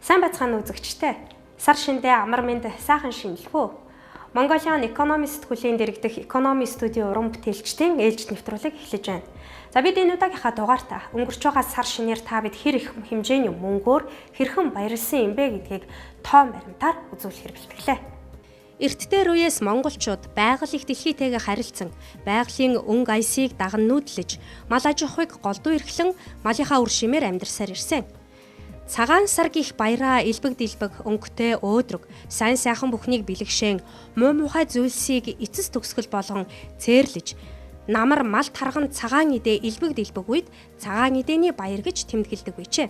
Сайн байцгаана үзэгчтэй. Сар шиндээ амар мэнд сайхан шинэлхүү. Mongolian Economist хүлээн дэргэдэх Economy студийн уран бүтээлчдийн ээлжид нэвтрүүлэг эхлэж байна. За бид энэ удаагийнхаа дугаартаа өнгөрч байгаа сар шинээр та бид хэр их хэмжээний мөнгөөр хэрхэн баярлсан юм бэ гэдгийг тоо баримтаар үзүүлэхээр бэлтгэлээ. Эрт дээр үеэс монголчууд байгаль их дэлхийтэйгээ харилцсан, байгалийн өнгө аясыг даган нүүдлэж, мал аж ахуйг голдуу эрхлэн малынхаа үр шимээр амьдарсаар ирсэн. Цагаан сар гих баяраа илбэг дэлбэг өнгөтэй өөдрөг сайн сайхан бүхнийг бэлгшэн муу мухай зүйлсийг эцэс төгсгөл болгон цээрлэж намар мал тарган цагаан идэ илбэг дэлбэг үед цагаан идэний баяр гэж тэмдэглэдэг байчээ.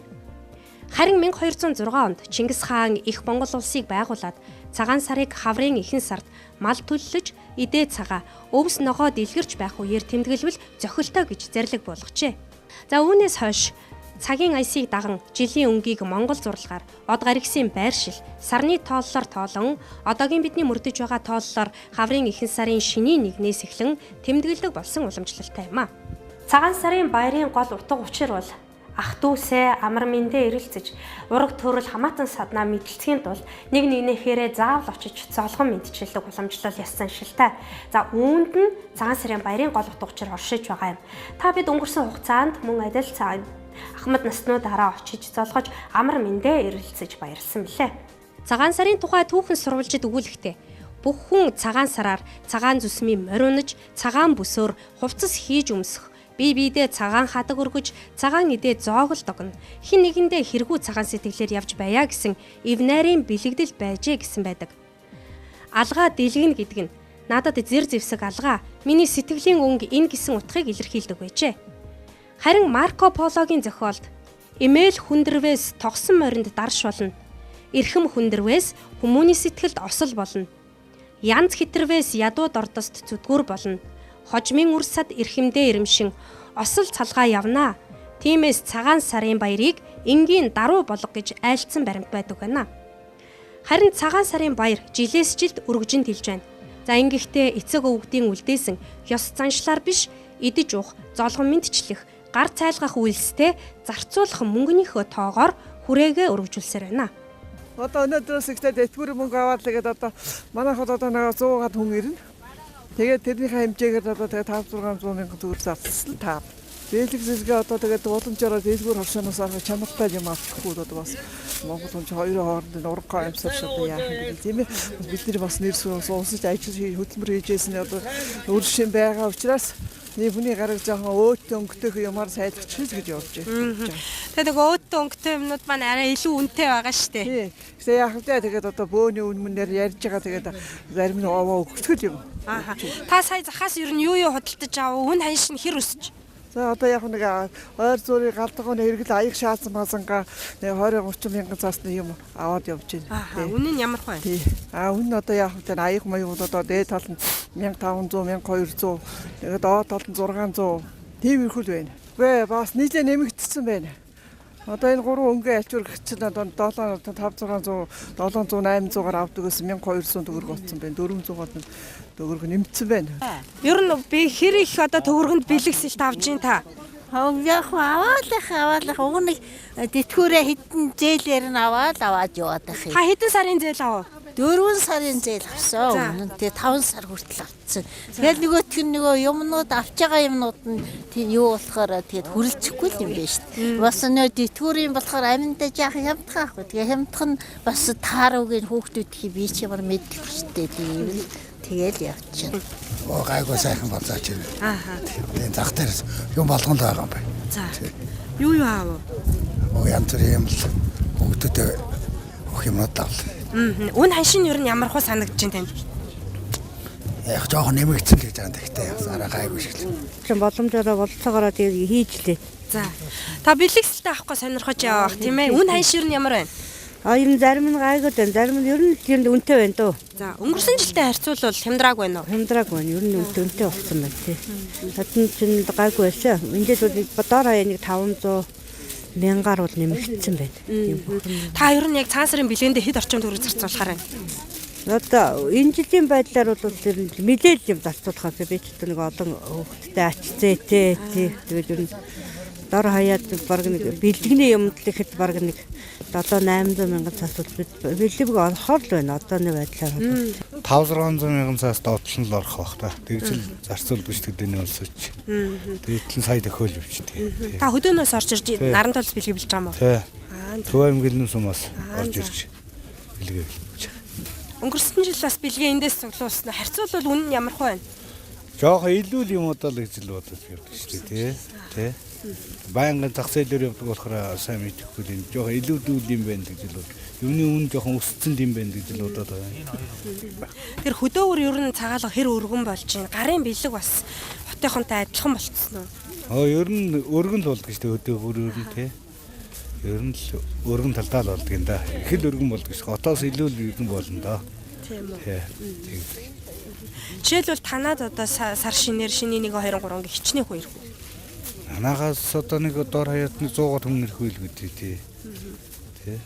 Харин 1206 онд Чингис хаан их Монгол улсыг байгуулад цагаан сарыг хаврын ихэнх сард мал төллөж идэ цагаа өвс ногоо дэлгэрч байх үеэр тэмдэглэвэл зохилтой гэж зарлиг болгожээ. За үүнээс хойш цагийн аясыг даган жилийн өнгийг Монгол зурлагаар од гаригсын байршил сарны тооллоор тоолон одоогийн бидний мөрдөж байгаа тооллоор хаврын ихэнх сарын шинийн нэгнээс эхлэн тэмдэглэдэг болсон уламжлалтай юм а. Цагаан сарын баярын гол утга учир бол ах дүүсээ амар мэндэ эрэлцэж ураг төрөл хамаатан саднаа мэдлцгийн тулд нэг нэгнийхээрээ заавал очиж золгон мэдчилдэг уламжлал яссан шилтэй. За үүнд нь цагаан сарын баярын гол утга учир оршиж байгаа юм. Та бид өнгөрсөн хугацаанд мөн адил цаг Ахмад наснуудаараа очиж золгож амар мэндэ эрэлцэж баярлсан билээ. Цагаан сарын тухай түүхэн сурвалжид өгүүлэхдээ бүх хүн цагаан сараар цагаан зүсмийн мориунаж, цагаан бүсөөр хувцас хийж өмсөх, бие биедээ цагаан хадаг өргөж, цагаан идэ зоогол догно. Хин нэгэндээ хэрэгүү цагаан сэтгэлээр явж байя гэсэн эв найрын бэлэгдэл байжээ гэсэн байдаг. Алгаа дэлгэн гэдэг нь надад зэр зэвсэг алгаа, миний сэтгэлийн өнгө энэ гэсэн утгыг илэрхийлдэг байжээ. Харин Марко Пологийн зохиолд эмээл хүндэрвээс тогсон моринд дарш болно. Эрхэм хүндэрвээс хүмүүний сэтгэлд осол болно. Янз хитрвээс ядууд ордост зүтгүүр болно. Хожмын үр сад эрхэмдээ ирэмшин осол цалгаа явнаа. Тиймээс цагаан сарын баярыг энгийн даруй болго гэж айлцсан баримт байдаг байна. Харин цагаан сарын баяр жилээс жилд өргөжин тэлж байна. За ингэхдээ эцэг өвгдийн үлдээсэн ёс заншлаар биш идэж уух, золгон мэдчлэх, гар цайлгах үйлстэй зарцуулах мөнгөнийхөө тоогоор хүрээгээ өргөжүүлсээр байна. Одоо өнөөдрөөс ихтэй тэтгэвэр мөнгө аваад тэгээд одоо манайхад одоо нэг 100-аад хүн ирнэ. Тэгээд тэрнийхээ хэмжээгээр одоо тэгээд 5-600 мянган төгрөг зарцсан таа. Бэлэгсэлгээ одоо тэгээд уламжаараа дэлгүүр хоршоноос арга чанартай юм авчихгүй одоо бас Монгол хүн хоёрын хооронд ургахаа амьсар шатаа яах юм бэ тийм ээ. Бидний бас нэр суусаж ажил хөдөлмөр хийжсэн одоо үр шим байгаа учраас нэг хүний гараг жоохон өөттэй өнгөтэй юмар сайлгачихвол гэж явж байна. Тэгээд өөттэй өнгөтэй юмнууд маань арай илүү үнэтэй байгаа шүү дээ. Тийм. Гэхдээ яах вэ? Тэгээд одоо бөөний үнмээр ярьж байгаа тэгээд зарим нь овоо өгсгөл юм. Ааха. Та сая захаас ер нь юу худалдаж авав? Үн ханш нь хэр өсч? За одоо яг нэг ойр зургийг галдгооны хэрэгэл аяг шаасан мазанга 20-30 мянган цаасны юм аваад явж байна. Үнэ нь ямар вэ? Тий. Үнэ одоо яг тэр аяг маяг одоо дээд тал нь 1500, 1200, тэгээд доод тал нь 600 тийм ирхүүл байна. Үгүй бас нийлээ нэмэгдсэн байна. Одоо энэ гурван өнгө альчурх чинь одоо 700, 500, 600, 700, 800-аар авдагаас 1200 төгрөг болсон байна. 400-аад төгрөг нэмэгдсэн байна. Ер нь би хэр их одоо төгрөгөнд бэлэгсэлт авж ийн та? Яг аваалах уг нэг тэтгэврээ хитэн зээлээр нь аваад яваад байх юм. Та хэдэн сарын зээл авав? 4 сарын зээл авсан. Үнэн тэгээ 5 сар хүртэл авцсан. Тэгэл нөгөөх нь юмнууд авч байгаа юмнууд нь тийм юу болохоор тэгээд хүрэлцэхгүй юм байна шүү дээ. Бас нөө тэтгэврийн болохоор аминдаа яах хямдхан ахгүй. Тэгээ хямдхан бас тааруугийн хүүхдүүдийн би ч ямар мэддэг шүү дээ. Тэгэл явчихна. Гайгүй сайхан болзаач юм. Ааха. Тэгээд зах дээр юм болгонд байгаа юм байна. За. Юу аав? Янз бүрийн юм л хүүхдүүдэд өгөх юмнууд авлаа. Үн ханшин ер нь ямар хөө санагдаж байна танд? Яг жоохон нэмэгдсэн гэж байгаа гэхдээ арай гайгүй шиг л. Чин боломжоор болцоогоор тэгээ хийж лээ. За. Та бэлэгсэлтэй авахгүй сонирхож явах тийм ээ. Үн ханшин ер нь ямар байна? Ер нь зарим нь гайгүй байна. Зарим нь ер нь тийм үнэтэй байна дөө. За, өнгөрсөн жилтэй харьцуулбал хямдрааг байна уу? Хямдрааг байна. Ер нь үнэтэй болсон байна тий. Хатан чинь гайгүй байсан. Эндээс бол доор хаяа нэг 500 мянгаар бол нэмэгдсэн байна. Та ер нь яг цаан сарын бэлгээндээ хэд орчим төгрөг зарцуулахаар байна? Одоо энэ жилийн байдлаар бол тэр мэдээлэл юм зарцуулахаар би ч нэг олон хүүхдтэй ач зээтэй тий. Тэгээд ер нь дор хаяад баг нэг бэлтгэний юмд л ихэд баг нэг 7-800 мянган цаас бол бэлэг олохоор л байна. Одооны байдлаар 500-600 мянган цаас доотлон л орох бах та. Тэгжэл зарцуул биш тэдний улсч. Тэгээд сая төхөөл өвчтэй. Та хөдөөнөөс орж ирж наран толс бэлэг билж байгаа юм уу? Тий. Төв аймгийн сумаас орж ирж бэлгээ билж. Өнгөрсөн жил бас бэлгээ эндээс цуглуулсан. Харьцуулбал үнэн ямар хөө байна? Жохон илүү юм удаа л гэж л бодож явдаг шүү дээ тий. Баянган зах зээлээр явдаг болохоор сайн мэдэхгүй л юм. Жохон илүү дүүл юм байна гэж л бод. Юуны үн жохон өссөн юм байна гэж л бодоод байгаа. Тэр хөдөөвөр ер нь цагаалга хэр өргөн болж байна. Гарын бэлэг бас хотынхонтой адилхан болчихсон уу? Ер нь өргөн л болдог шүү дээ хөдөөвөр ер нь тий. Ер нь л өргөн талдаа л болдог юм да. Их л өргөн болдог шүү. Хотоос илүү л өргөн болно доо. Тийм үү. Тий. Жишээлбэл танаад одоо сар шинээр шиний 1 2 3 гэх хичнээн хүн ирэх үү? Анаагаас одоо нэг дор хаяад 100 хүн ирэх үйл гэдэг тий. Тий.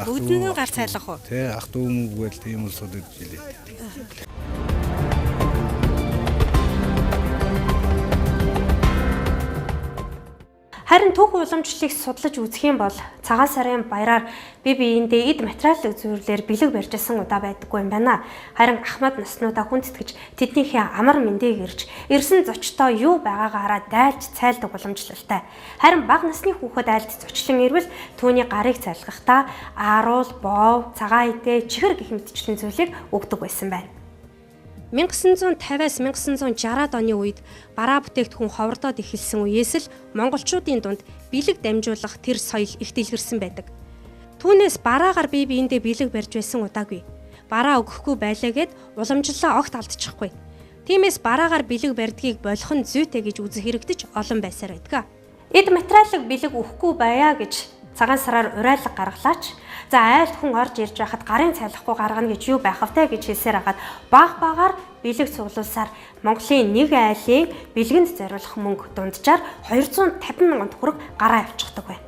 Бүгд нь гар цайлах уу? Тий, ах дүү мөгөөл тийм улсууд ирж илээ. Харин түүх уламжлалыг судлаж үзэх юм бол цагаан сарын баяраар бие биендээ эд материалын зүйлээр бэлэг барьжсэн удаа байдаггүй юм байна. Харин ахмад наснуудаа хүндэтгэж тэднийхээ амар мэндийг ирж ирсэн зочдоо юу байгаагаараа дайлж цайлдаг уламжлалтай. Харин бага насны хүүхэд айлд зочлон ирвэл түүний гарыг цайлгахдаа ааруул, боов, цагаан идэ, чихэр гэх мэтчлийн зүйлийг өгдөг байсан байна. 1950-аас 1960-ад оны үед бараа бүтээгдэхүүн ховордоод эхэлсэн үеэс л монголчуудын дунд бэлэг дамжуулах тэр соёл их дэлгэрсэн байдаг. Түүнээс бараагаар бие биендээ бэлэг барьж байсан удаагүй. Бараа өгөхгүй байлаа гэд уламжлалаа огт алдчихгүй. Тиймээс бараагаар бэлэг барьдгийг болох нь зүйтэй гэж үзэх хэрэгдэж олон байсаар байдаг. Эд материалыг бэлэг өгөхгүй байя гэж цагаан сараар урайлаг гаргалаач. За айлт хүн орж ирж байхад гарын цайлахгүй гаргана гэж юу байх вэ гэж хэлсээр хагаад багаар бэлэг цуглуулсаар Монголын нэг айлын бэлгэнд зориулах мөнгө дунджаар 250 мянган төгрөг гараа авчихдаг байна.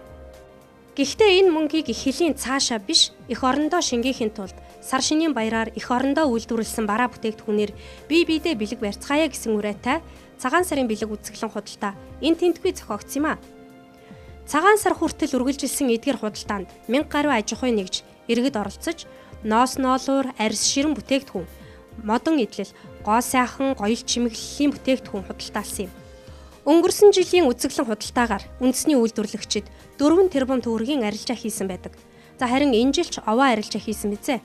Гэхдээ энэ мөнгийг их хэлийн цаашаа биш эх орондоо шингээхийн тулд сар шинийн баяраар эх орондоо үйлдвэрлэсэн бараа бүтээгдэхүүнээр бие биедээ бэлэг барьцгаая гэсэн үрээтэй цагаан сарын бэлэг үзэсгэлэн худалдаа энэ тентгүй зохиогдсон юм а. Цагаан сар хүртэл үргэлжилсэн эдгээр худалдаанд 1000 гаруй аж ахуй нэгж иргэд оролцож ноос ноолуур, арьс ширэн бүтээгдэхүүн, модон идэл, гоо сайхан, гоёл чимэглэлийн бүтээгдэхүүн худалдаалсан юм. Өнгөрсөн жилийн үзэсгэлэн худалдаагаар үндэсний үйлдвэрлэгчид 4 тэрбум төгрөгийн арилжаа хийсэн байдаг. За харин энэ жил ч овоо арилжаа хийсэн бизээ.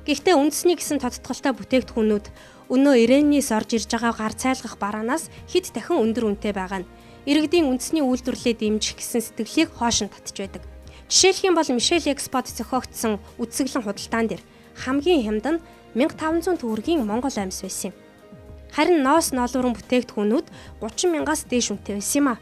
Гэхдээ үндэсний гэсэн тодтголтой бүтээгдэхүүнүүд өнөө Ирэнээс орж ирж байгаа гар цайлгах бараанаас хэд дахин өндөр үнэтэй байгаа нь иргэдийн үндэсний үйлдвэрлэлээ дэмжих гэсэн сэтгэлийг хоошин татж байдаг. Жишээлх юм бол Мишель Экспот зохиогдсон үзэсгэлэн худалдаан дээр хамгийн хямд нь 1500 төгрөгийн Монгол аймс байсан юм. Харин ноос ноолуурын бүтээгдэхүүнүүд 30 мянгаас дээш үнэтэй байсан юм а.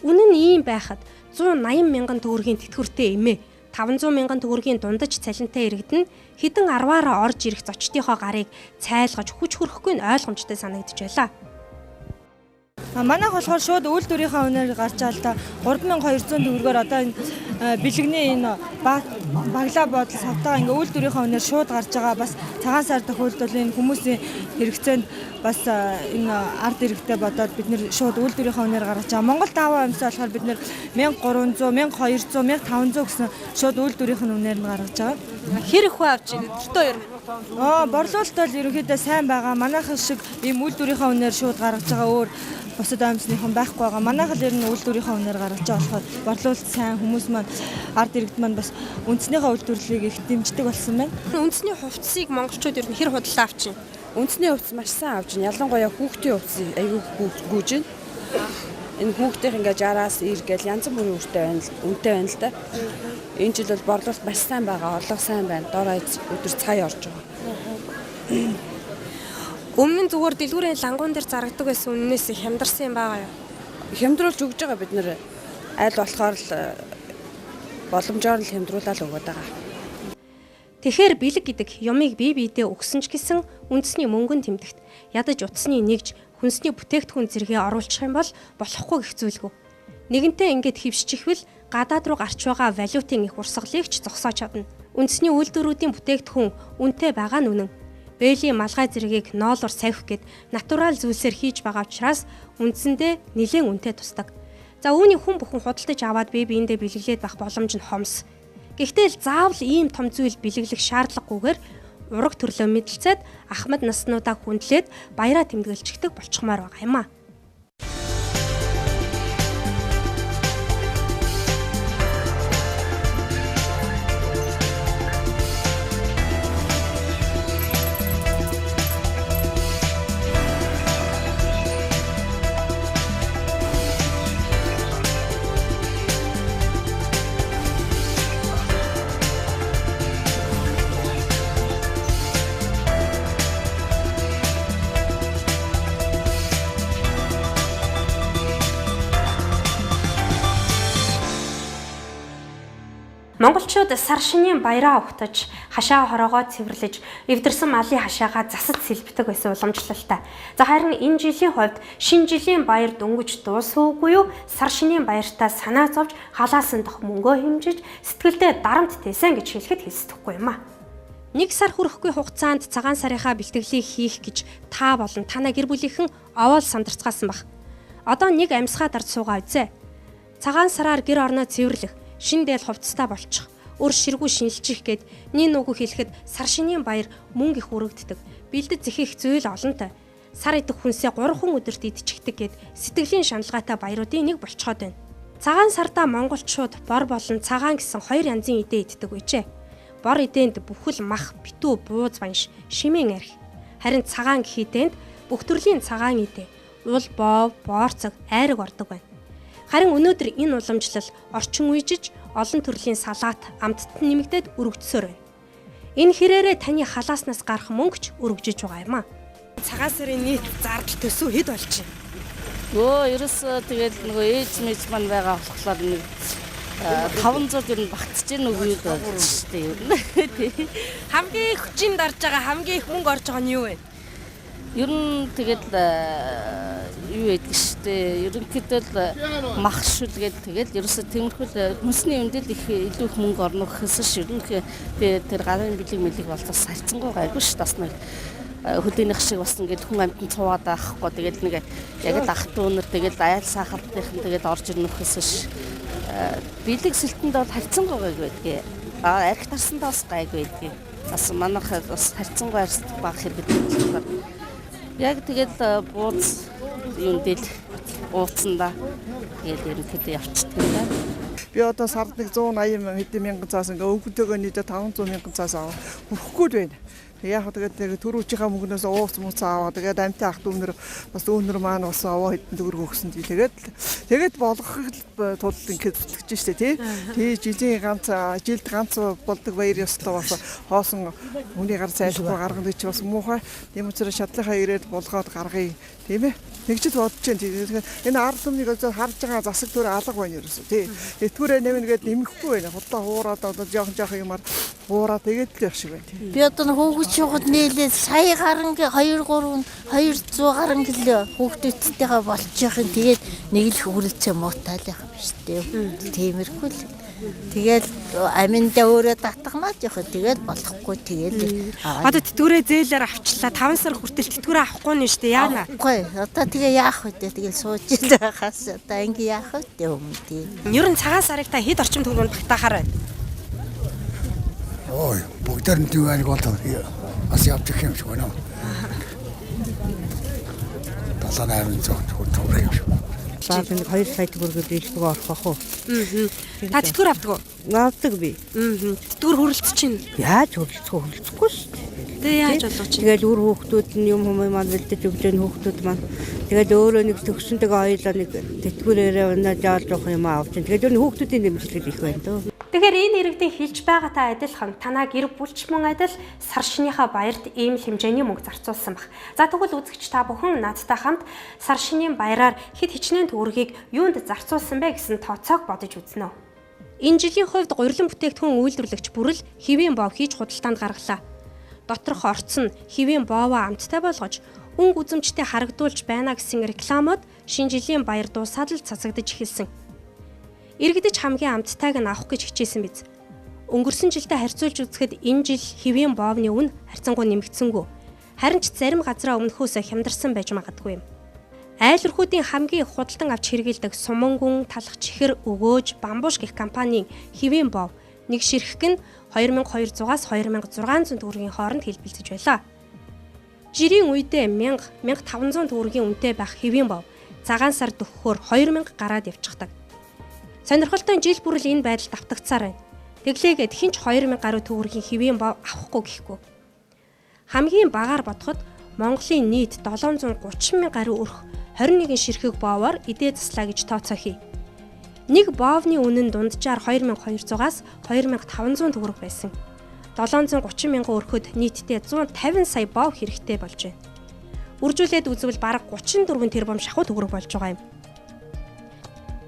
Үнэн нь ийм байхад 180 мянган төгрөгийн тэтгэвртэй эмээ 500 мянган төгрөгийн дундаж цалинтай иргэд нь хэдэн 10-аараа орж ирэх зочдынхоо гарыг цайлгаж хүч хөрөхгүй нь ойлгомжтой санагдаж байлаа. Манайх болохоор шууд үйлдвэрийнхаа үнээр гарч байгаа л да 3200 төгрөгөөр одоо энэ бэлэгний энэ баглаа бодол савтаа ингээ үйлдвэрийнхаа үнээр шууд гарч байгаа бас цагаан сар тохиолдол энэ хүмүүсийн хэрэгцээнд бас энэ ард иргэдэд бодоод бид нэр шууд үйлдвэрийнхаа үнээр гаргаж байгаа. Монгол даваа амьсаа болохоор бид нэр 1300, 1200, 1500 гэсэн шууд үйлдвэрийнх нь үнээр нь гаргаж байгаа. Хэр их авч дөртөө ер нь борлуулалт бол ерөнхийдөө сайн байгаа. Манайх шиг ийм үйлдвэрийнхаа үнээр шууд гаргаж байгаа өөр бусад амьсныхан байхгүй байгаа. Манайх л ер нь үйлдвэрийнхаа үнээр гаргаж байгаа болохоор борлуулалт сайн, хүмүүс маань ард иргэд маань бас үндснийхээ үйлдвэрлэлийг их дэмждэг болсон байна. Үндэсний хувцсыг монголчууд ер нь хэр худалдаа авчин? Үндэсний хувцс маш сайн авч байна. Ялангуяа хүүхдийн хувцсыг аягүй гүйж байна. Энэ хүүхдийн ингээ 60-аас 90 гээл янз бүрийн үнэтэй байна л да. Энэ жил бол борлуулалт маш сайн байгаа. Орлого сайн байна. Дор өдөр цай орж байгаа. Өмнө нь зүгээр дэлгүүрийн лангуун дээр зарагддаг байсан үннээс хямдарсан юм байгаа юу? Хямдруулж өгж байгаа бид нэр аль болохоор л боломжоор л хямдруулаад өгöd байгаа. Тэгэхээр бэлэг гэдэг юмыг бие биедээ өгсөн ч гэсэн үндэсний мөнгөн тэмдэгт ядаж утасны нэгж хүнсний бүтээгдэхүүн зэрэгээ оруулах юм бол болохгүй гэх зүйлгүй. Нэгэнтээ ингээд хөвсчихвэл гадаад руу гарч байгаа валютын их урсгалыг ч зогсоож чадна. Үндэсний үйлдвэрүүдийн бүтээгдэхүүн үнэтэй байгаа нь үнэн. Бээлийн малгай зэргийг ноолоор савих гэд натурал зүйлсээр хийж байгаа учраас үндсэндээ нэлээд үнэтэй тусдаг. За үүнийг хүн бүхэн худалдаж аваад бие биендээ бэлэглээд байх боломж нь хомс. Гэхдээ л заавал ийм том зүйл бэлэглэх шаардлагагүйгээр ураг төрлөө мэдлцээд ахмад наснуудаа хүндлээд баяраа тэмдэглэждэг болчихмоор байгаа юм а. Монголчууд сар шинийн баяраа угтаж, хашаа хороогоо цэвэрлэж, эвдэрсэн малын хашаагаа засаж сэлбдэг байсан уламжлалтай. За харин энэ жилийн хувьд шинэ жилийн баяр дөнгөж дуусахгүй юу? Сар шинийн баяртаа санаа зовж, халаасан дох мөнгөө хэмжиж, сэтгэлдээ дарамт тээсэн гэж хэлэхэд хэлсдэхгүй юм а. Нэг сар хүрэхгүй хугацаанд цагаан сарынхаа бэлтгэлийг хийх гэж та болон танай гэр бүлийнхэн овоол сандарцгаасан баг. Одоо нэг амьсгаа дарж суугаа үзье. Цагаан сараар гэр орноо цэвэрлэх, шин дээл хувцастай болчих, өр ширгүү шинжилчих гээд нин нүгүү хэлэхэд сар шинийн баяр мөнгө их өргөддөг. Бэлдэж зэхих зүйл олонтой. Сар идэх хүнсээ 3 өдөрт идчихдэг гээд сэтгэлийн шаналгаатай баяруудын нэг болцоход байна. Цагаан сартаа монголчууд бор болон цагаан гэсэн 2 янзын идэ иддэг байжээ. Бор идээнд бүхэл мах, битүү, бууз банш, шимэн арх. Харин цагаан гэхээтэнд бүх төрлийн цагаан идэ, уул боов, боорцог, айраг ордог байна. Харин өнөөдөр энэ уламжлал орчин үеижж олон төрлийн салаат амттан нэмэгдээд өргөжсөөр байна. Энэ хэрээрээ таны халааснаас гарах мөнгөч өргөжж байгаа юм а. Цагаан сарын нийт зардал төсөв хэд болж байна? Ерөөсөө тэгээд нөгөө ээж мэж маань байгаа болохоор нэг 500 гэрн багтж гэн үгүй болж шүү дээ. Хамгийн их хүчин дарж байгаа, хамгийн их мөнгө орж байгаа нь юу вэ? Ер нь тэгээд юу гэдэг штэ ерөнхийдөө л мах шүлгээд тэгээд ерөөсө тиймэрхүү хүнсний өмдөд их илүү их мөнгө орно гэхээс ерөнхий би тэр гарын бэлэг мэлэг болцоос салцсангүй гайгүй ш бас нэг хөдөөнийх шиг бас ингээд хүн амьтан цуваад байхгүй тэгээд нэг яг л ах дүүнэр тэгээд аял сахалтынхан тэгээд орж ирнэ гэхээс бэлэг сэлтэнд бол харьцангуй гайгүй байдгийг арх тарсандаа бас гайгүй байдгийг бас манайх бас харьцангуй арьс баг хэрэг байдаг. Яг тэгэл бууз юм дэл ууцсандаа тэгэл ерөнхийдөө явчихдаг юм байна. Би одоо сард 180 мянган цаас ингээ өнгөтэйгөө нийтээ 500 мянган цаас аваа. Хүрхгүй л байна. Яг тэгээд төрүүчийнхаа мөнгнөөс ууц мууц аваа. Тэгээд амтын ах дүүнэр бас өөнөр маань бас аваа хэдэн төгрөг өгсөн. Тэгээд болгох тулд ингээд зүтгэж штэ тий. Жилийн жилд ганц болдог баяр ёслоо бас хоосон хүний гар зайлшгүй гаргана гэж бас муухай. Тийм учраас шатлахаа ирээд болгоод гаргая. Тийм ээ. Тэгжил бодож байна. Энэ ард түмнийг харж байгаа засаг төр алга байна ерөөсөө тий. Этгүүрээ нэмнэ гээд нэмэхгүй байна. Худлаа хуураад одоо жоохон юмар хуураа тэгээд л явах шиг байна. Би одоо хөөгч явахад нээлээ сая гарan 200 гарan гэлээ хөөгчтэйгээ болчих юм. Тэгээд нэг л хүрэлцээ муутайл явах юм шүү дээ. Тиймэрхүү л. Тэгээд аминдаа өөрөө татгамаад явах. Тэгээд болохгүй тэгээд. Одоо тэтгэврээ зээлээр авчлаа. 5 сар хүртэл тэтгэврээ авахгүй нь шүү дээ. Яана. Үгүй. Одоо тэгээ яах вэ? Тэгээд сууж байхаас одоо ингэ яах вэ юм тий. Ер нь цагаан сарыг та хэд орчим төгрөгөнд багтаахаар байна? Ой, бүгдээр нь дүүвэрэг болоо. Бас явчих юм шиг байна. 7-800 төгрөг юм шиг. Лаад нэг 2 сая төгрөгөөр дийлбэг орох уу? Та тэтгэвэр авдаг уу? Авдаг би. Тэтгэвэр хөрөлцөж чинь. Яаж хөрөлцөхгүй шүү дээ. Тэгээ яаж болох чинь? Тэгэл үр хүүхдүүд нь юм маань бэлдэж өгж байгаа хүүхдүүд маань тэгэл өөрөө нэг төгсөнтэйгээ хоёулаа нэг тэтгэврээрээ унаад яалж явах юм авч. Тэгээд ер нь хүүхдүүдийн дэмжлэг их байна дөө. Тэгэхээр энэ иргэдийн хэлж байгаатай адилхан танаа гэр бүлч мөн адил сар шинийхаа баярт ийм л хэмжээний мөнгө зарцуулсан баг. За тэгвэл үзэгч та бүхэн наадтай хамт сар шинийн баяраар хэд хичнээн төгрөгийг юунд зарцуулсан бэ гэсэн тооцоог бодож үзнэ. Энэ жилийн хувьд гурилан бүтээгдэхүүн үйлдвэрлэгч бүрэл хэвийн боов хийж худалдаанд гаргалаа. Доторх орц нь хэвийн боовоо амттай болгож өнгө үзэмжтэй харагдуулж байна гэсэн рекламууд шинэ жилийн баяр дуусаад л цацагдж эхэлсэн. Иргэдэж хамгийн амттайг нь авах гэж хичээсэн биз. Өнгөрсөн жилдээ харьцуулж үзэхэд энэ жил хэвийн боовны үн харьцангуй нэмэгдсэнгүй. Харин ч зарим газраа өмнөхөөс хямдарсан байж магадгүй юм. Айл өрхүүдийн хамгийн худалдан авч хэрэгэлдэг Сумангүн, Талах Чихэр, Өгөөж, Бамбууш гэх компанийн хэвийн бов нэг ширхэг нь 2200-аас 2600 төгрөгийн хооронд хэлбэлцэж байлаа. Жирийн үедээ 1000-1500 төгрөгийн үнэтэй байх хэвийн бов цагаан сар дөхөхөөр 2000 гараад явчихдаг. Сонирхолтой жил бүрэл энэ байдалд автагдсаар байна. Тэглээгээд хинч 2000 гаруй төгрөгийн хэвийн бов авахгүй гэхгүй. Хамгийн багаар бодоход Монголын нийт 730 мянга гаруй өрх 21 ширхэг боовоор эдээ заслаа гэж тооцоо хий. Нэг боовны үнэ нь дунджаар 2200-аас 2500 төгрөг байсан. 730 мянган өрхөд нийтдээ 150 сая боов хэрэгтэй болж байна. Үржүүлээд үзвэл бараг 34 тэрбум шахуу төгрөг болж байгаа юм.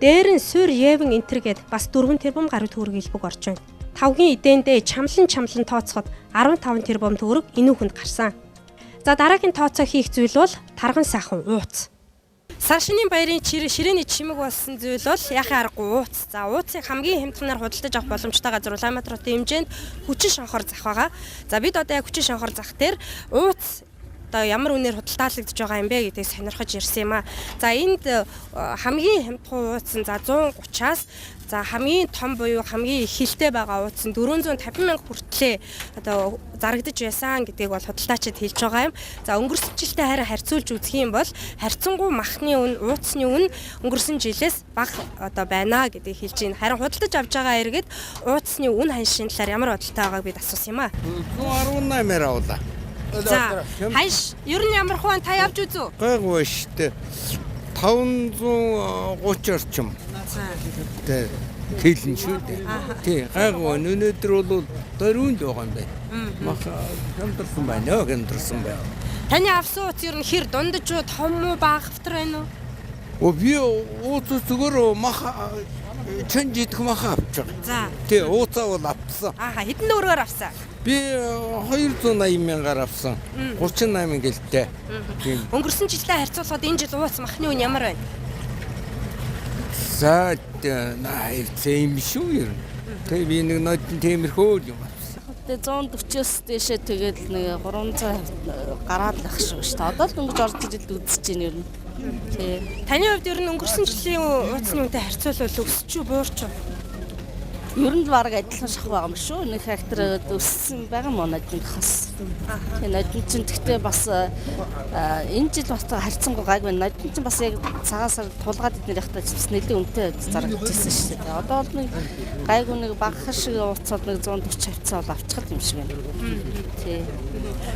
Дээр нь Сур Евен энтергээд бас 4 тэрбум гаруй төгрөг илбэг орж байна. Тавгийн эдээндээ чамлан тооцоход 15 тэрбум төгрөг энүүхэнд гарсан. За дараагийн тооцоо хийх зүйл бол тарган сайхан ууц. Сар шинийн баярын ширээний чимэг болсон зүйл бол яхаа аргагүй ууц. За ууцыг хамгийн хямдханаар худалдаж авах боломжтой газар Улаанбаатарын хэмжээнд хүчин шонхоор зах байгаа. За бид одоо яг хүчин шонхоор зах дээр ууц одоо ямар үнээр худалдаалагдж байгаа юм бэ гэдгийг сонирхож ирсэн юм аа. За энд хамгийн хямдхан ууц нь за 130-аас за хамгийн том буюу хамгийн их хилтэй байгаа ууц нь 450 мянга хүртлээ одоо зарагдаж байсан гэдгийг бол худалдаачид хэлж байгаа юм. За өнгөрсөн жилтэй харин харьцуулж үзэх юм бол харьцангуй махны үн, ууцны үн өнгөрсөн жилээс бага одоо байна гэдгийг хэлж байна. Харин худалдаж авч байгаа эргээд ууцны үн ханшийн талаар ямар бодолтой байгааг бид асуусан юм аа. 118-аар авлаа. За ханш ер нь ямар хуваа та явж үзүү? Гайгүй шүү дээ. 530 орчим. Тэ хэлэн шүү дээ. Тий гайгүй өнөөдөр бол дөрөнд байгаа юм байна. Мах хямдсан байна. Хямдсан байна. Таны авсан ууц ер нь хэр дундаж уу том уу бага хавтар байна уу? Би ууц зүгээр мах чанжидх мах авч байгаа. За. Тий ууцаа бол авсан. Хэдэн төгрөгөөр авсан? Би 280 мянгаар авсан. 38 гэлтэй. Өнгөрсөн жилдээ харьцуулахад энэ жил ууц махны үн ямар байна? За тийм шүү ер нь. Тэгээ би нэг нотон тиймэрхүү юм авсан. Тэгээ 140-оос дээшээ тэгээд нэг 300 гараад л ах шүү дээ. Одоо л дөнгөж орж ирээд үзэж байна ер нь. Тий. Таны хувьд ер нь өнгөрсөн жилийн ууцны үнэтэй харьцуулбал өсч үү буурч уу? Ер нь баг адилхан шах байгаа юм шүү. Нэг фактор өссөн байгаа мó нодынхаас. Тэгээ нодын чинь гэхдээ бас энэ жил бас харьцангуй гайг байна. Нодын чинь бас яг цагаан сар тулгаад иднэр явахдаа бас нэлээд үнэтэй зарагдчихсан шүү дээ. Одоо бол нэг гайгүй нэг багах шиг ууцаад нэг 140 хавцаа бол авчихад юм шиг байна. Тий.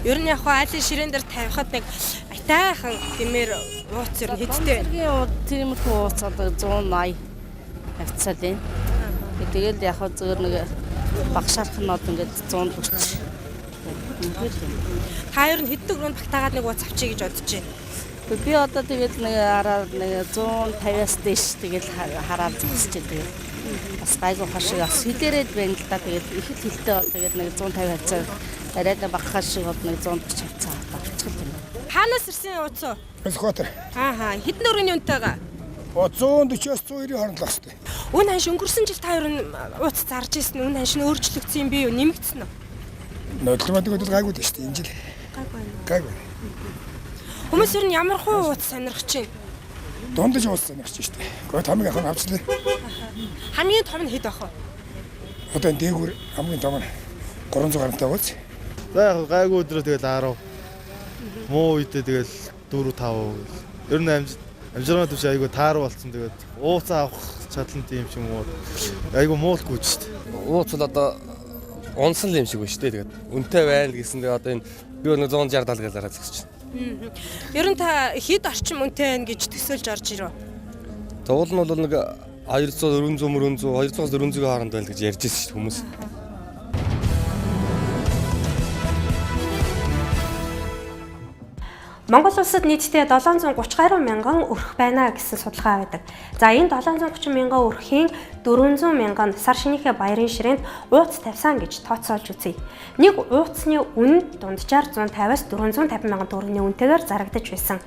Ер нь яг айлын ширээн дээр тавихад нэг айтайхан гэмээр ууц ер нь хэдтэй байна. Тиймэрхүү ууцаад 180 хавцаа байна. Тэгэл яг зөвөр нэг багшаархнууд ингээд 140. Та ер нь хэд төгрөнд багтаагаад нэг ууц авчий гэж бодож байна. Би одоо тэгэл нэг араар нэг 150-аас дээш тэгэл хараад зогсож байгаа. Бас гайгүй хашиг бас хилээрээд байна л да. Тэгээд их хилтэй бол тэгээд нэг 150 хавцаа арай нэг багах шиг бол нэг 140 хавцаа авчих юм. Хаанаас ирсэн ууц уу? Эсхотер. Хэдэн төгрөгийн үнэтэйгээ? 140-оос 190 хооронд л бастай. Үн ханш өнгөрсөн жил та ер нь ууц зарж ирсэн үн ханш нь өөрчлөгдсөн юм би юу нэмэгдсэн үү? Нодлмадаг бол гайгүй дээ шүү дээ энэ жил. Гайгүй. Хүмүүс ер нь ямар хуу ууц сонирхож байна? Дундаж ууц сонирхож шүү дээ. Гэхдээ хамгийн анх нь авчлаа. Хамгийн том нь хэд ах вэ? Одоо энэ дээгүүр хамгийн том нь 300 гаруйтай ууц. За яг гайгүй өдрөө тэгэл 10. Муу үедээ тэгэл 4 5. Ер нь амжиргааны төвч айгүй таар болсон тэгээд ууцаа авах чадлан тийм ч юм уу айгүй муулгүй ч шүү дээ. Ууц л одоо унсан юм шиг байна шүү дээ. Тэгээд үнэтэй байна гэсэн тэгээд одоо энэ би нэг 160 70 гэлараа зогсож байна. Ер нь та хэд орчим үнэтэй байна гэж төсөөлж орж ирв. Туул нь бол нэг 200 400 200-аас 400-ийн хооронд байл гэж ярьж байсан шүү дээ хүмүүс. Монгол улсад нийтдээ 730 гаруй мянган өрх байна гэсэн судалгаа байдаг. За энэ 730 мянган өрхийн 400 мянган сар шинийхээ баярын ширээнд ууц тавьсан гэж тооцоолж үзье. Нэг ууцны үн дунджаар 150-аас 450 мянган төгрөгийн үнэтэйгээр зарагдаж байсан.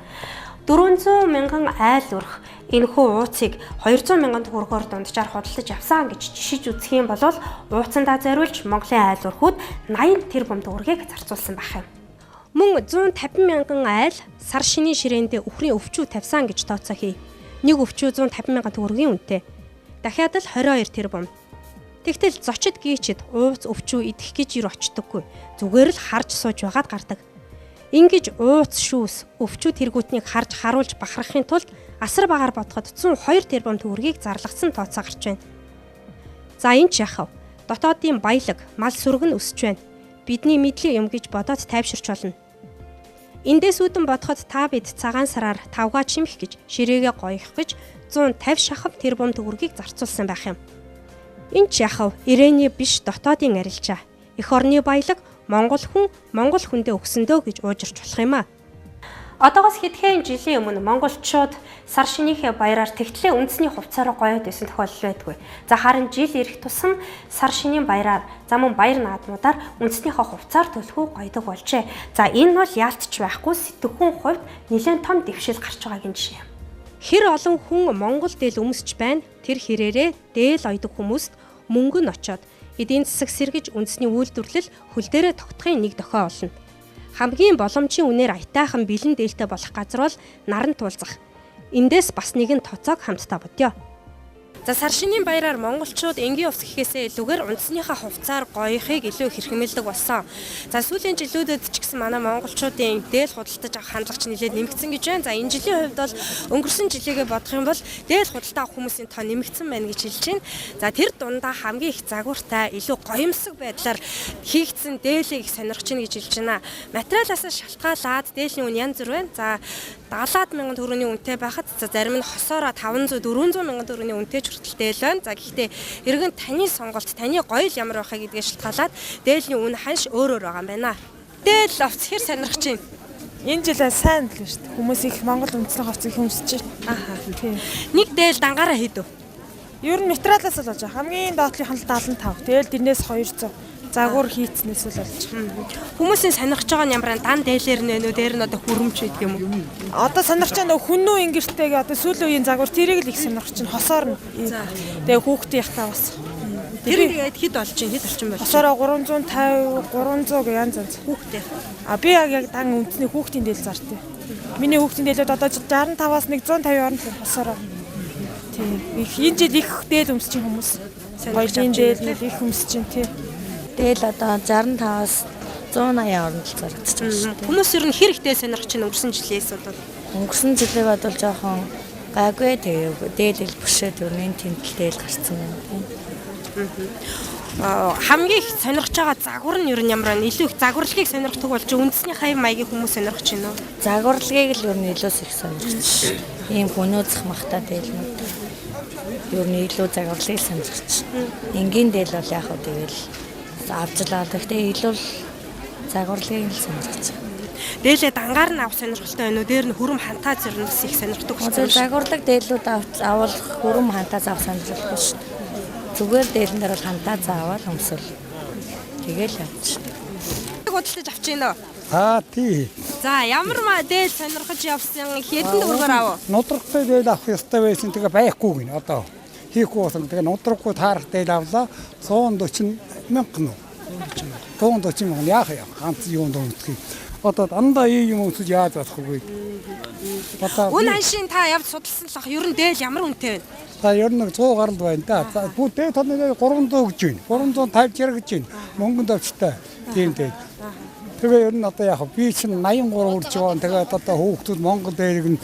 400 мянган айл өрх энэхүү ууцыг 200 мянган төгрөгөөр дунджаар худалдаж авсан гэж жишиж үзэх юм бол ууцандаа зориулж Монголын айл өрхүүд 80 тэрбум төгрөгийг зарцуулсан байх юм. Мөн 150 мянган айл сар шинийн ширээндээ үхрийн өвчүү тавьсан гэж тооцоо хий. Нэг өвчүү 150 мянган төгрөгийн үнэтэй. Дахиад л 22 тэрбум. Тэгтэл зочид гүйчэд ууц өвчүү идэх гэж ир очдоггүй. Зүгээр л харж сууж байгаад гардаг. Ингиж ууц шүүс өвчүү тэргүүтнийг харж харуулж бахархахын тулд асар багаар бодоход 102 тэрбум төгрөгийг зарлагдсан тооцоо гарч байна. За энэ ч яхав. Дотоодын баялаг, мал сүрэг нь өсөж байна. Бидний мэдлийн юм гэж бодоод тайвширч болно. Эндээс үүдэн бодоход та бид цагаан сараар тавгаа чимэх гэж ширээгээ гоёх гэж 150 шахав тэрбум төгрөгийг зарцуулсан байх юм. Энэ ч яхав ирээний биш дотоодын арилжаа. Эх орны баялаг Монгол хүндээ өгсөндөө гэж уужирч болох юм аа. Одоогоос хэдхэн жилийн өмнө монголчууд сар шинийхээ баяраар тэгтлээ үндэсний хувцаараа гоёд байсан тохиолдол байдгүй. За харин жил ирэх тусам сар шинийн баяраар мөн баяр наадмуудаар үндэснийхээ хувцаар төлхөө гоёдог болжээ. За энэ бол яалтч байхгүй сэтгхүүн хувьд нэлээд том дэвшил гарч байгаагийн жишээ юм. Хэр олон хүн Монгол дээл өмсөж байна. Тэр хэрээрээ дээл ойдог хүмүүст мөнгө нь очоод эдийн засаг сэргэж үндэсний үйлдвэрлэл хөл дээрээ тогтохын нэг дохио олно. Хамгийн боломжийн үнээр аятайхан бэлэн дээлтэй болох газар бол наран туулзах. Эндээс бас нэгэн тоцоог хамтдаа бодё. За сар шинийн баяраар монголчууд энгийн увс гэхээсээ илүүгээр үндэснийхээ хувцаар гоёхыг илүү хэрхэмэлдэг болсон. За сүүлийн жилүүдэд ч гэсэн манай монголчуудын дээл худалдаж авах хандлага ч нэлээд нэмэгдсэн гэж байна. За энэ жилийн хувьд бол өнгөрсөн жилийгээ бодох юм бол дээл худалдаа авах хүмүүсийн тоо нэмэгдсэн байна гэж хэлж байна. За тэр дундаа хамгийн их загвартай илүү гоёмсог байдлаар хийгдсэн дээлийг сонирхож байна гэж хэлж байна. Материалаас шалтгаалаад дээлийн үн янз бүр байна. За 70 мянган төгрөгийн үнэтэй байхад зарим нь хосоороо 500 400 мянган төгрөгийн үнэтэй хүртэл дээл байна. За гэхдээ эргэн таны сонголт, таны гоёл ямар байхаа гэдгээ шалтгаалаад дээлийн үн ханш өөр байгаа юм байна. Дээл овц хэр сонирхож байна. Энэ жил сайн л шүү дээ. Хүмүүс их Монгол үндэсний хувцсыг хүмсэж байна. Ааха. Тийм. Нэг дээл дангаараа хийдв. Ер нь материалаас л болж байгаа. Хамгийн доотлих нь 75. Тэгэл тэрнээс 200. Загвар хийцнээс л болж байгаа. Хүмүүсийн сонирхож байгаа нь ямар дан дээлэр нэнүү дээр нь одоо хүрэмч гэдэг юм уу? Одоо сонирхож байгаа нөө хүннүү ингэртэйг одоо сүүлийн үеийн загвар тэрийг л их сонирхож байна. Хосоор нь. Тэгээ хүүхдийн яхтаа бас. Тэр ингээд хэд болж чинь хэд орчин болж? Хосоороо 350, 300 гэ янз янз хүүхдээ. А би яг дан үндэсний хүүхдийн дээл зартай. Миний хүүхдийн дээлүүд одоо 65-аас 150 орнд л хосоороо. Тийм. Энэ жил их дээл өмсөж байгаа хүмүүс. Гоёлын дээл их өмсөж байна тий. Дээл одоо 65-аас 180 орнд л зарагдаж байгаа шүү дээ. Хүмүүс ер нь хэр ихтэй сонирхож чинь өнгөрсөн жилээс бол өнгөрсөн жилээ бодвол жоохон гайгүй тэгээ дээл бөшөөд өрнөний тэмтэл дээл гарцсан юм. Хамгийн их сонирхож байгаа загвар нь ер нь ямар вэ? Илүү их загварлагыг сонирхдаг болж үндэсний хаяг маягийн хүмүүс сонирхож байна уу? Загварлагыг л ер нь илүү их сонирхож. Ийм хүнөөцөх махтаа дээлнүүд. Ер нь илүү загварлагыг сонирхож. Энгийн дээл бол яг хөө тэгэл авчлаа. Гэхдээ илүү загварлагыг л сонирхож. Дээлээ дангаар нь авах сонирхолтой байна уу? Дээр нь хөрөм хантаа зэрнээс их сонирхдаг болсон. Загварлаг дээлүүд авал хөрөм хантаа заах сонирхолтой шүү дээ. Зүгээр дээлэн дээр бол хантаа заавал өмсөл. Тэгэл явчихна. Худалдаж авч гинөө. Тий. За ямар дээл сонирхож явсан хэдэн төгрөгөөр авав? Нудрагтай дээл авах ёстой байсан. Тэгээ байхгүй гин одоо. Хийхгүй болсон. Тэгээ нудраггүй таарах дээл авлаа 140 мянган. 140 мянган яах юм? Ганц юунд өмсөх юм. Одоо дандаа юм өмсөж яаж болох вэ? Үн ханшийн та явж судалсан л ах ер нь дээл ямар үнэтэй вэ? За ер нь 100 гаруй байна да. Бүгд дээд тоног 300 гэж байна. 350 зэрэг гэж байна. Мөнгөнд авчтай. Тийм дээ. Тэгээ ер нь одоо яг би чинь 83 хүрч байгаа. Тэгээд одоо хүүхдүүд Монгол дээрийг нь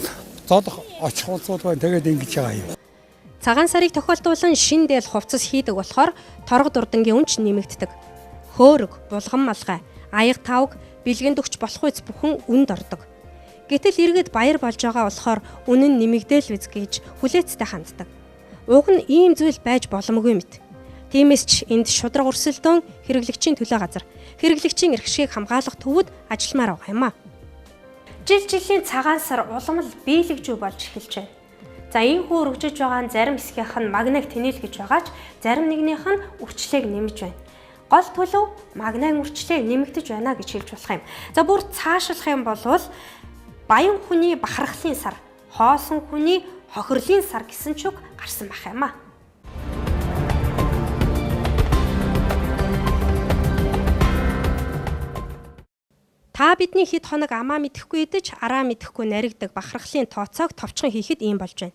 зодох очих улсууд байна. Тэгээд ингэж байгаа юм. Цагаан сарыг тохиолдуулан шин дээл хувцас хийдэг болохоор торго дурдангийн үнч нэмэгддэг. Хөөрөг, булган малгай, аяг тавг, бэлгэнд өгч болох үс бүхэн үнд ордог. Гэтэл иргэд баяр болж байгаа болохоор үнэн нэмэгдээл биз гэж хүлээцтэй ханддаг. Уг нь ийм зүйл байж боломгүй мэт. Тиймээс ч энд шудраг өрсөлдөөн хэрэглэгчийн төлөө газар, хэрэглэгчийн эрх шийг хамгаалах төвөд ажилламаар байгаа юм а. Жил-жилийн цагаан сар улам л биелэгжүү болж эхэлж байна. За энэ хүү өргөжөж байгаа зарим хэсгийнх нь магнаг тэнэлгэж байгаач зарим нэгнийх нь үрчлээг нэмж байна. Гол төлөв магнаг үрчлээг нэмэгдэж байна гэж хэлж болох юм. За бүр цаашлах юм бол баян хүний бахархлын сар, хоосон хүний хохирлын сар гэсэн ч үг гарсан байх юм а. Та бидний хэд хоног амаа мэдэхгүй идэж, араа мэдэхгүй наригдаг бахархлын тооцоог товчхон хийхэд ийм болж байна.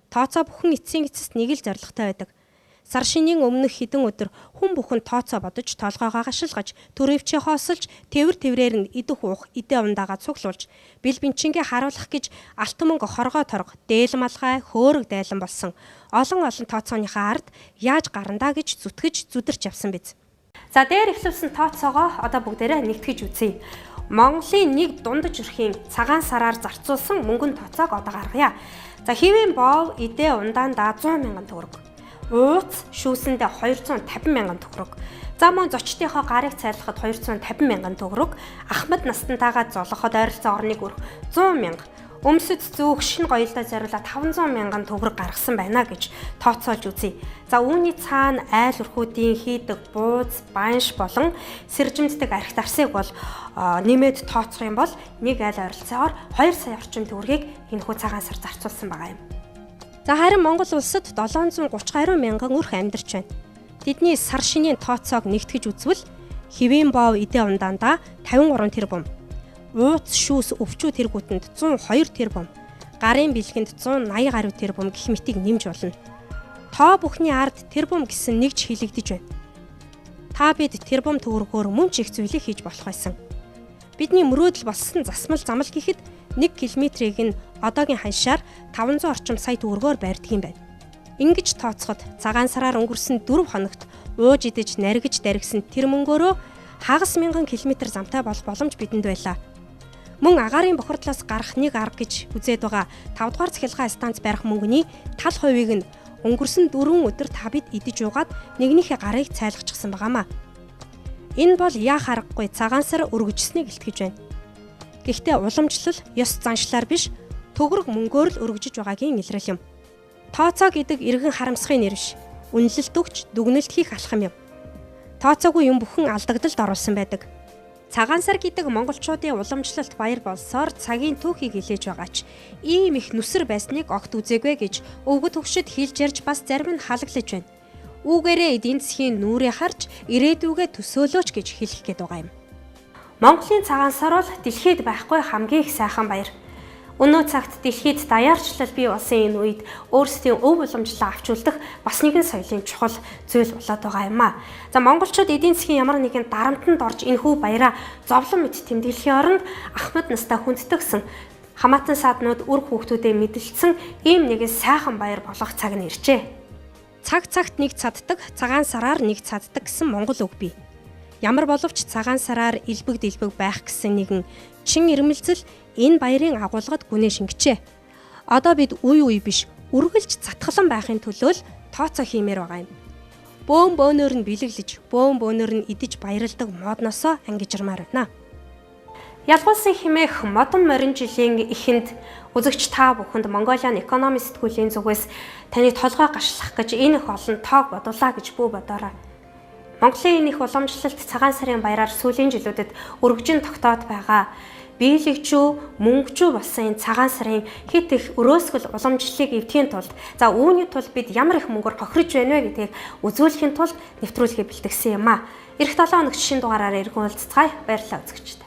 Тооцоо бүхэн эцсийн эцэст нэг л зорилготой байдаг. Сар шинийн өмнөх хэдэн өдөр хүн бүхэн тооцоо бодож, толгоогоо гашилгаж, төрөвчөө хоосолж, тэврээр нь идэх уух, идэ ундаагаа цуглуулж, бил бэнчингээ харуулах гэж алт мөнгө хоргоо торго, дээл малгай, хөөрөг дайлан болсон олон тооцооныхаа ард яаж гарандаа гэж зүтгэж зүдэрч явсан биз. За дээр эхлүүлсэн тооцоогоо одоо бүгдээрээ нэгтгэж үзье. Монголын нэг дундаж өрхийн цагаан сараар зарцуулсан мөнгөн тооцоог одоо гаргая. За хэвийн боов идэ ундаандаа 100 мянган төгрөг. Ууц шүүсэндээ 250 мянган төгрөг. За мөн зочдынхоо гарыг цайлахад 250 мянган төгрөг. Ахмад настантайгаа золоход ойролцоо орныг өрх 100 мянга. Өмсөд зүүх шин гоёлдоо зориулаад 500 мянган төгрөг гаргасан байна гэж тооцоолж үзье. За үүний цаана айл өрхүүдийн хийдэг бууз, банш болон сэржимддэг архит арсыг бол нэмээд тооцох юм бол нэг айл ойролцоогоор 2 сая орчим төгрөгийг энэхүү цагаан сар зарцуулсан байгаа юм. За харин Монгол улсад 730 гаруй мянган өрх амьдарч байна. Тэдний сар шинийн тооцоог нэгтгэж үзвэл хэвийн боов идэ ундаандаа 53 тэрбум. Ууц шүүс өвчүү тэргүүтэнд 102 тэрбум, гарын бэлгэнд 180 гаруй тэрбум гэх мэтийг нэмж болно. Тоо бүхний ард тэрбум гэсэн нэгж хилэгдэж байна. Та бид тэрбум төгрөгөөр мөн ч их зүйлийг хийж болох байсан. Бидний мөрөөдөл болсон засмал замал гэхэд 1 км-ийг нь одоогийн ханшаар 500 орчим сая төгрөгөөр барьдаг юм байна. Ингэж тооцоход цагаан сараар өнгөрсөн 4 хоногт ууж идэж наригж даригсан тэр мөнгөөрөө хагас мянган километр замтай болох боломж бидэнд байлаа. Мөн агаарын бохирдлоос гарах нэг арга гэж үзээд байгаа 5 дугаар цахилгаан станц барих мөнгөний тал хувийг нь өнгөрсөн 4 өдөр та бид идэж уугаад нэгнийхээ гарыг цайлгачихсан байгаамаа. Энэ бол яах аргагүй цагаан сар өргөжсөнийг илтгэж байна. Гэхдээ уламжлал ёс заншлаар биш төгрөг мөнгөөр л өргөжж байгаагийн илрэл юм. Тооцоо гэдэг эргэн харамсахын нэр биш. Үнэлэлт өгч дүгнэлт хийх алхам юм. Тооцоогүй юм бүхэн алдагдалд оруулсан байдаг. Цагаан сар гэдэг монголчуудын уламжлалт баяр болсоор цагийн түүхийг илээж байгаа ч ийм их нүсэр байсныг огт үзээгүй гэж өвгөт хөвшөд хэлж ярьж бас зарим нь халаглаж байна. Үүгээрээ эдийн засгийн нүрээ харж ирээдүгээ төсөөлөөч гэж хэлэх гээд байгаа юм. Монголын цагаан сар бол дэлхийд байхгүй хамгийн их сайхан баяр. Өнөө цагт дэлхийд даяарчлал бий болсон энэ үед өөрсдийн өв уламжлалаа авч үлдэх бас нэгэн соёлын чухал зүйл болоод байгаа юм а. За монголчууд эдийн засгийн ямар нэгэн дарамтанд орж энэхүү баяраа зовлон мэд тэмдэглэхийн оронд ахмад настай хүндэтгсэн хамаатан сааднууд үр хүүхдүүдэд мэдлэлсэн ийм нэгэн сайхан баяр болох цаг нь иржээ. Цаг цагт нэг цаддаг, цагаан сараар нэг цаддаг гэсэн монгол үг бий. Ямар боловч цагаан сараар илбэг дэлбэг байх гэсэн нэгэн чин ирмэлцэл энэ баярын агуулгад гүнээ шингэжээ. Одоо бид үе биш, үргэлж цатгалан байхын төлөө л тооцоо хиймээр байгаа юм. Бөөн бөөнөр нь бэлэглэж, бөөн бөөнөр нь идэж баярладаг модносоо ангижрмаар байна. Ялгуулсан хэмээх модон морин жилийн эхэнд үзэгч та бүхэнд Mongolian Economy сэтгүүлийн зүгээс таны толгой гашлах гэж энэ их олон тоог бодулаа гэж бүү бодоорой. Монголын энэ их уламжлалт цагаан сарын баяраар сүүлийн жилүүдэд өргөжин тогтоод байгаа. Биелэгчүү, мөнгөчүү болсон энэ цагаан сарын хит их өрөөсгөл уламжлалыг эвдэхийн тулд за үүний тулд бид ямар их мөнгөөр хохирож байна вэ гэдгийг үзүүлэхийн тулд нэвтрүүлгээ бэлтгэсэн юм а. Эх 7 хоногт шинэ дугаараар иргэн уулзцгаая. Баярлалаа үзэгчд.